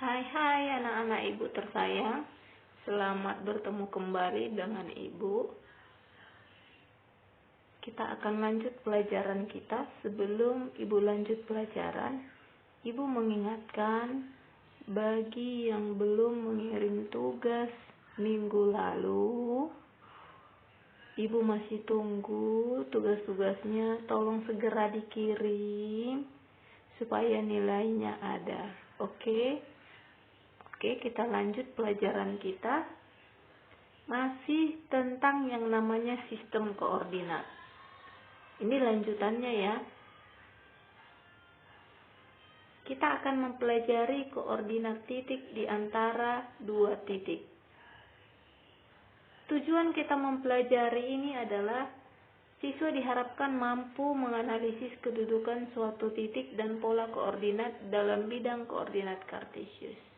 Hai anak-anak ibu tersayang, selamat bertemu kembali dengan ibu. Kita akan lanjut pelajaran kita. Sebelum ibu lanjut pelajaran, ibu mengingatkan bagi yang belum mengirim tugas minggu lalu, ibu masih tunggu tugas-tugasnya, tolong segera dikirim supaya nilainya ada. Oke, kita lanjut pelajaran kita. Masih tentang yang namanya sistem koordinat. Ini lanjutannya ya. Kita akan mempelajari koordinat titik di antara dua titik. Tujuan kita mempelajari ini adalah siswa diharapkan mampu menganalisis kedudukan suatu titik dan pola koordinat dalam bidang koordinat kartesius.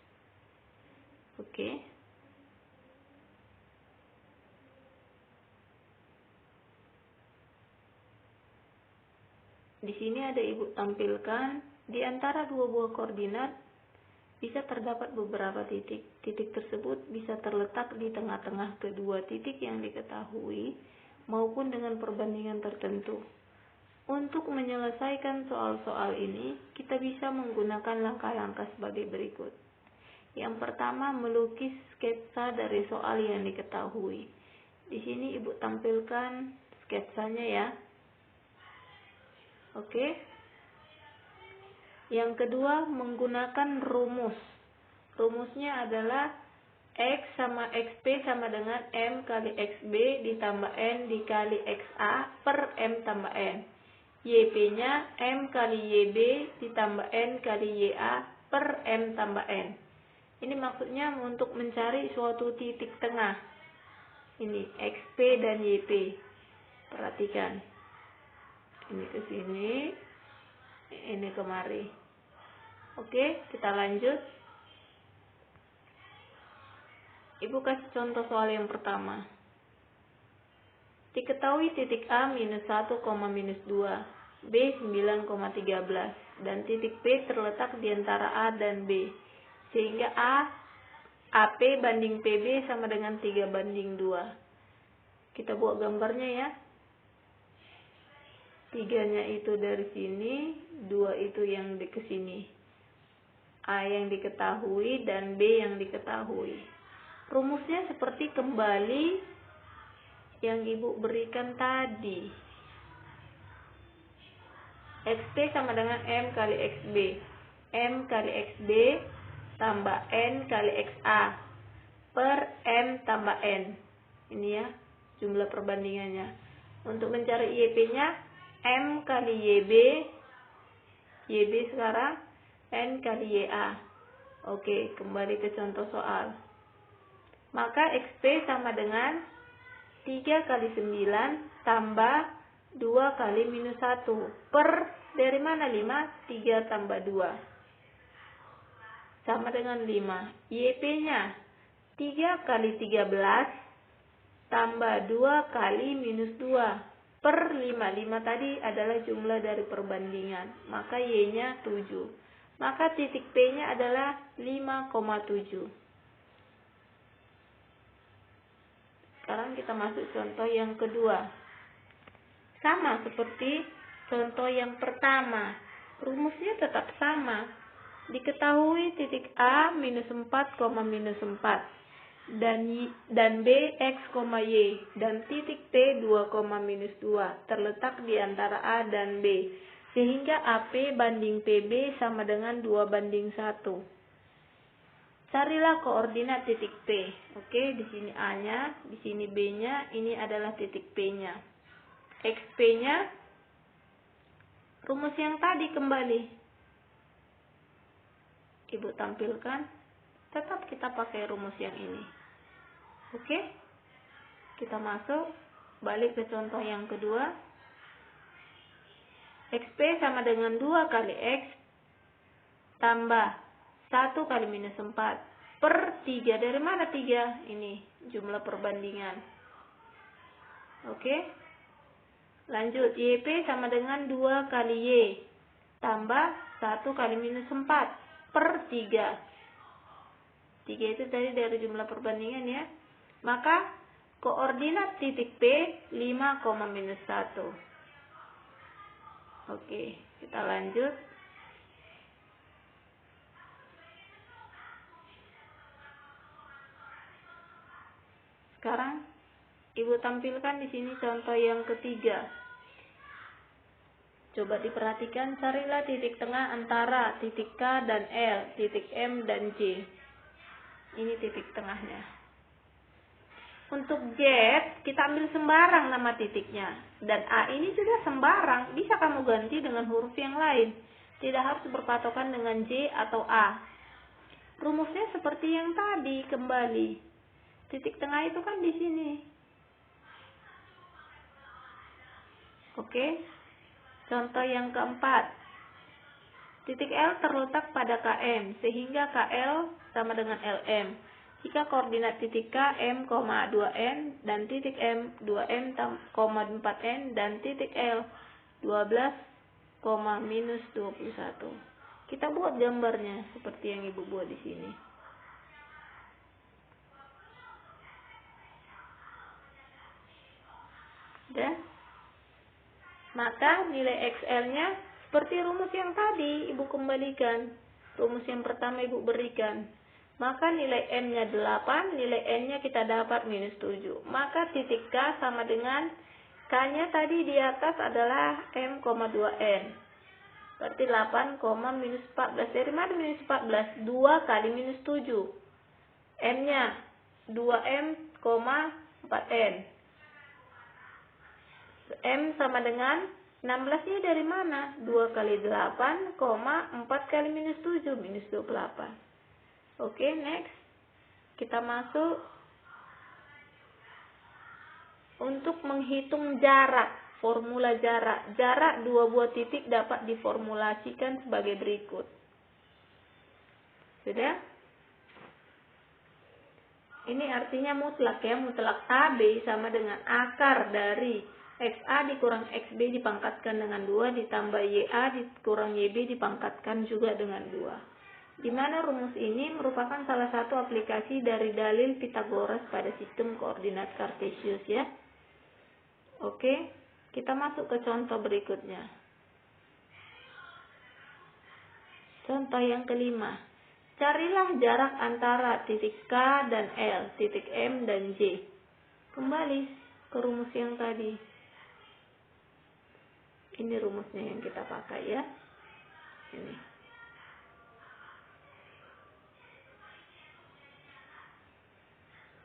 Oke. Di sini ada ibu tampilkan, di antara dua buah koordinat bisa terdapat beberapa titik. Titik tersebut bisa terletak di tengah-tengah kedua titik yang diketahui maupun dengan perbandingan tertentu. Untuk menyelesaikan soal-soal ini, kita bisa menggunakan langkah-langkah sebagai berikut. Yang pertama, melukis sketsa dari soal yang diketahui. Di sini ibu tampilkan sketsanya ya. Oke. Yang kedua, menggunakan rumus. Rumusnya adalah X sama XP sama dengan M kali XB ditambah N dikali XA per M tambah N. YP-nya M kali YB ditambah N kali YA per M tambah N. Ini maksudnya untuk mencari suatu titik tengah. Ini XP dan YP. Perhatikan. Ini ke sini, ini kemari. Oke, kita lanjut. Ibu kasih contoh soal yang pertama. Diketahui titik A minus 1, minus 2, B 9,13, dan titik B terletak di antara A dan B. Sehingga AP banding PB sama dengan 3:2. Kita buat gambarnya ya. 3-nya itu dari sini, 2 itu yang ke sini. A yang diketahui dan B yang diketahui. Rumusnya seperti kembali yang ibu berikan tadi. XP sama dengan M kali XB. M kali XB tambah N kali XA per M tambah N. Ini ya, jumlah perbandingannya. Untuk mencari YP-nya, M kali YB. YB sekarang N kali YA. Oke, kembali ke contoh soal. Maka XP sama dengan 3 kali 9 tambah 2 kali minus 1 per, dari mana 5? 3 tambah 2 sama dengan 5. YP-nya 3 kali 13 tambah 2 kali minus 2 per 5. 5 tadi adalah jumlah dari perbandingan. Maka Y-nya 7. Maka titik P-nya adalah 5,7. Sekarang kita masuk contoh yang kedua. Sama seperti contoh yang pertama. Rumusnya tetap sama. Diketahui titik A minus 4, minus 4 dan B X, Y dan titik P 2, minus 2 terletak di antara A dan B, sehingga AP banding PB sama dengan 2:1. Carilah koordinat titik P. Oke, di sini A-nya, di sini B-nya, ini adalah titik P-nya. XP-nya rumus yang tadi kembali. Ibu tampilkan, tetap kita pakai rumus yang ini. Oke, kita masuk, balik ke contoh yang kedua. XP sama dengan 2 kali X tambah 1 kali minus 4 per 3. Dari mana 3? Ini jumlah perbandingan. Oke, lanjut. YP sama dengan 2 kali Y tambah 1 kali minus 4 per 3. 3 itu tadi dari jumlah perbandingan ya. Maka koordinat titik P 5, minus 1. Oke, kita lanjut. Sekarang Ibu tampilkan di sini contoh yang ketiga. Coba diperhatikan, carilah titik tengah antara titik K dan L, titik M dan J. Ini titik tengahnya. Untuk Z, kita ambil sembarang nama titiknya. Dan A ini juga sembarang, bisa kamu ganti dengan huruf yang lain. Tidak harus berpatokan dengan J atau A. Rumusnya seperti yang tadi, kembali. Titik tengah itu kan di sini. Oke. Contoh yang keempat. Titik L terletak pada KM, sehingga KL sama dengan LM. Jika koordinat titik K M, 2N dan titik M 2M, 4N dan titik L 12, minus 21. Kita buat gambarnya seperti yang Ibu buat di sini. Dan maka nilai XL-nya seperti rumus yang tadi Ibu kembalikan. Rumus yang pertama Ibu berikan. Maka nilai M-nya 8, nilai N-nya kita dapat minus 7. Maka titik K sama dengan K-nya tadi di atas adalah M, 2N. Berarti 8, minus 14. Dari mana minus 14? 2 kali minus 7. M-nya 2M, 4N. M sama dengan 16 ini dari mana? 2 kali 8, 4 kali minus 7, minus 28. Oke, next. Kita masuk untuk menghitung jarak. Formula jarak. Jarak dua buah titik dapat diformulasikan sebagai berikut. Sudah? Ini artinya mutlak ya. Mutlak AB sama dengan akar dari XA dikurang XB dipangkatkan dengan 2 ditambah YA dikurang YB dipangkatkan juga dengan 2. Di mana rumus ini merupakan salah satu aplikasi dari dalil Pythagoras pada sistem koordinat Kartesius ya. Oke, kita masuk ke contoh berikutnya. Contoh yang kelima. Carilah jarak antara titik K dan L, titik M dan J. Kembali ke rumus yang tadi. Ini rumusnya yang kita pakai ya. Ini.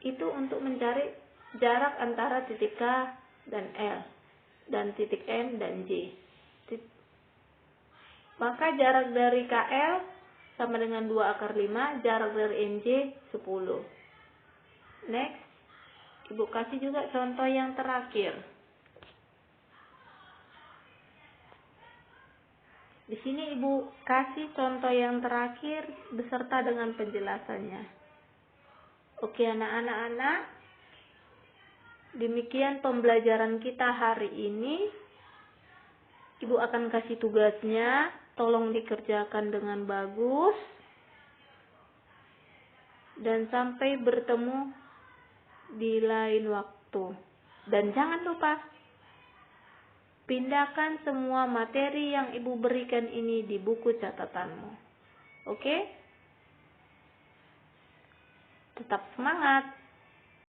Itu untuk mencari jarak antara titik K dan L dan titik M dan J. Maka jarak dari KL sama dengan 2 akar 5, jarak dari MJ 10. Next. Ibu kasih juga contoh yang terakhir. Di sini Ibu kasih contoh yang terakhir beserta dengan penjelasannya. Oke anak-anak, demikian pembelajaran kita hari ini. Ibu akan kasih tugasnya, tolong dikerjakan dengan bagus. Dan sampai bertemu di lain waktu. Dan jangan lupa, pindahkan semua materi yang Ibu berikan ini di buku catatanmu. Oke? Tetap semangat.